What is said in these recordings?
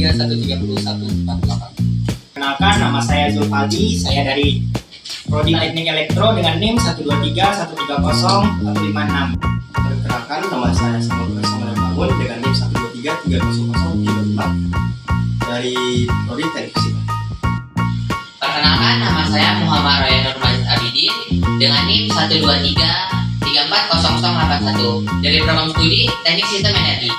123130138. Kenalkan, nama saya Zulfaldi, saya dari Prodi Teknik Elektro dengan NIM 123130156. Perkenalkan, nama saya Samuel Bangun dengan NIM 1233008 dari Prodi Teknik Fisika. Perkenalkan, nama saya Muhammad Roy Nurmazid Abidin dengan NIM 123340081 dari program studi Teknik Sistem Energi.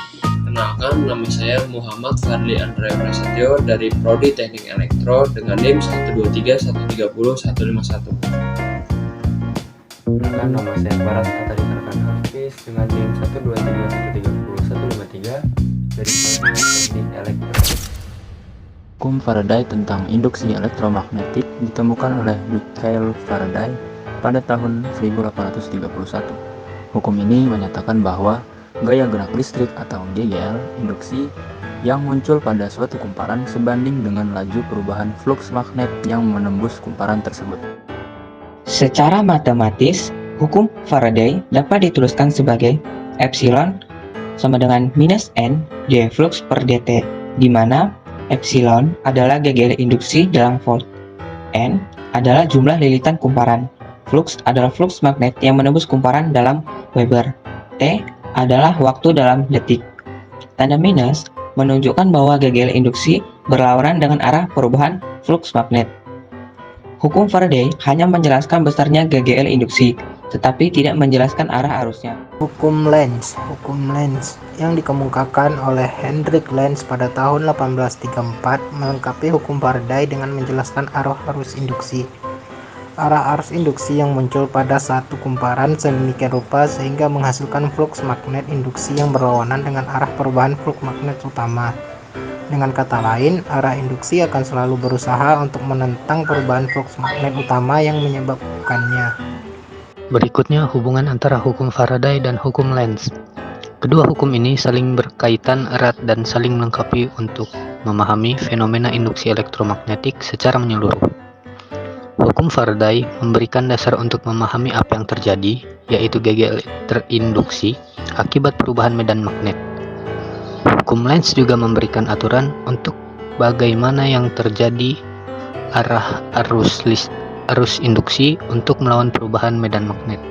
Kenalkan, nama saya Muhammad Fadli Andre Prasetyo dari Prodi Teknik Elektro dengan NIM 123130151. Kenalkan, nama saya Barat Atari Tarkan Hafiz dengan NIM 123130153 dari Prodi Teknik Elektro. Hukum Faraday tentang induksi elektromagnetik ditemukan oleh Michael Faraday pada tahun 1831. Hukum ini menyatakan bahwa gaya gerak listrik atau GGL induksi yang muncul pada suatu kumparan sebanding dengan laju perubahan fluks magnet yang menembus kumparan tersebut. Secara matematis, hukum Faraday dapat dituliskan sebagai epsilon sama dengan minus N J flux per dt, di mana epsilon adalah GGL induksi dalam volt, N adalah jumlah lilitan kumparan, flux adalah flux magnet yang menembus kumparan dalam Weber, T adalah waktu dalam detik. Tanda minus menunjukkan bahwa GGL induksi berlawanan dengan arah perubahan flux magnet. Hukum Faraday hanya menjelaskan besarnya GGL induksi, tetapi tidak menjelaskan arah arusnya. Hukum Lenz yang dikemukakan oleh Hendrik Lenz pada tahun 1834 melengkapi hukum Faraday dengan menjelaskan arah arus induksi. Arah arus induksi yang muncul pada satu kumparan sedemikian rupa sehingga menghasilkan fluks magnet induksi yang berlawanan dengan arah perubahan fluks magnet utama. Dengan kata lain, arah induksi akan selalu berusaha untuk menentang perubahan fluks magnet utama yang menyebabkannya. Berikutnya hubungan antara hukum Faraday dan hukum Lenz. Kedua hukum ini saling berkaitan erat dan saling melengkapi untuk memahami fenomena induksi elektromagnetik secara menyeluruh. Hukum Faraday memberikan dasar untuk memahami apa yang terjadi, yaitu GGL terinduksi akibat perubahan medan magnet. Hukum Lenz juga memberikan aturan untuk bagaimana yang terjadi arah arus induksi untuk melawan perubahan medan magnet.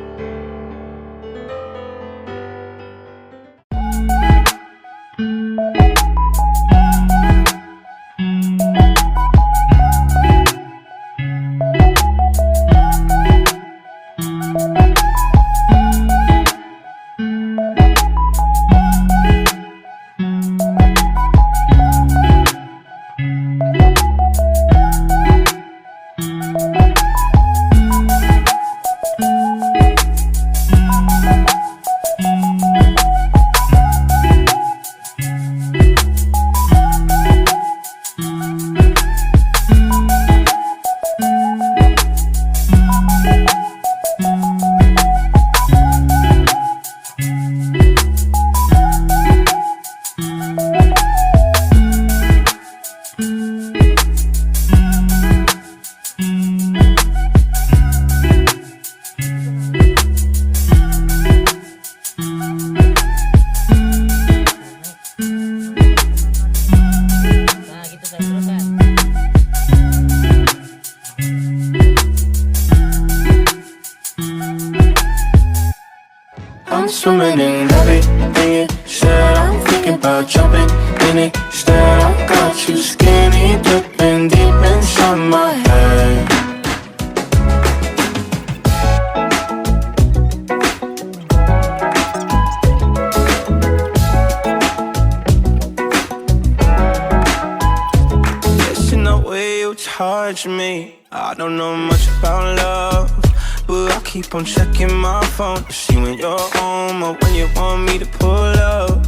I'm swimming in everything you said. I'm thinking about jumping in it. Instead, I got you skinny dipping deep inside my head. Listen the way you touch me. I don't know much about love, but I keep on checking my phone to see when you're home or when you want me to pull up.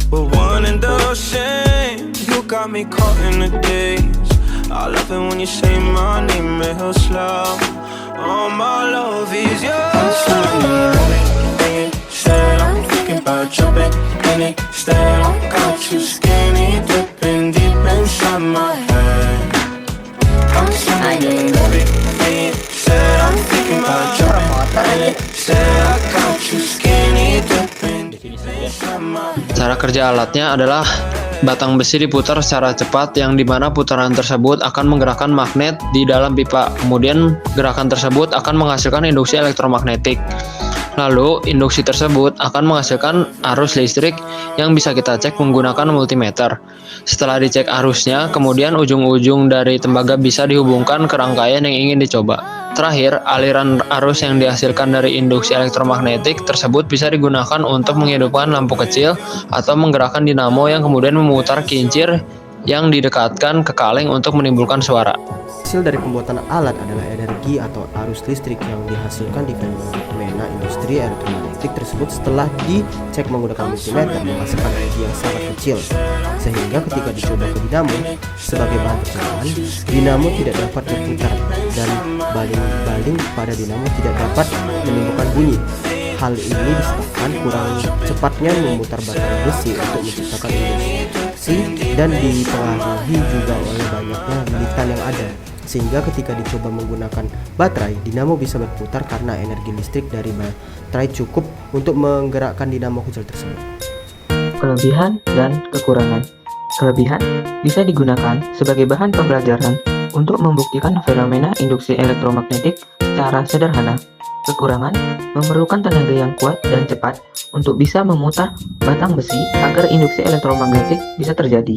We're one and the same. You got me caught in the days. I love it when you say my name real slow. All my love is yours. I'm swimming everything you said. I'm thinking about jumping in it. Instead, I got you skinny dipping deep inside my head. I'm swimming everything you said. I'm thinking about jumping in it. Instead, I got you skinny dipping deep inside my head. Cara kerja alatnya adalah batang besi diputar secara cepat yang dimana putaran tersebut akan menggerakkan magnet di dalam pipa. Kemudian gerakan tersebut akan menghasilkan induksi elektromagnetik. Lalu, induksi tersebut akan menghasilkan arus listrik yang bisa kita cek menggunakan multimeter. Setelah dicek arusnya, kemudian ujung-ujung dari tembaga bisa dihubungkan ke rangkaian yang ingin dicoba. Terakhir, aliran arus yang dihasilkan dari induksi elektromagnetik tersebut bisa digunakan untuk menghidupkan lampu kecil atau menggerakkan dinamo yang kemudian memutar kincir yang didekatkan ke kaleng untuk menimbulkan suara. Hasil dari pembuatan alat adalah energi atau arus listrik yang dihasilkan di fenomena industri elektromagnetik tersebut setelah dicek menggunakan multimeter menghasilkan energi yang sangat kecil, sehingga ketika dicoba ke dinamo sebagai bahan percobaan, dinamo tidak dapat berputar dan baling-baling pada dinamo tidak dapat menimbulkan bunyi. Hal ini disebabkan kurang cepatnya memutar batang besi untuk menciptakan induksi dan dipengaruhi juga oleh banyaknya lilitan yang ada. Sehingga ketika dicoba menggunakan baterai, dinamo bisa berputar karena energi listrik dari baterai cukup untuk menggerakkan dinamo kecil tersebut. Kelebihan dan kekurangan. Kelebihan bisa digunakan sebagai bahan pembelajaran untuk membuktikan fenomena induksi elektromagnetik secara sederhana. Kekurangan memerlukan tenaga yang kuat dan cepat untuk bisa memutar batang besi agar induksi elektromagnetik bisa terjadi.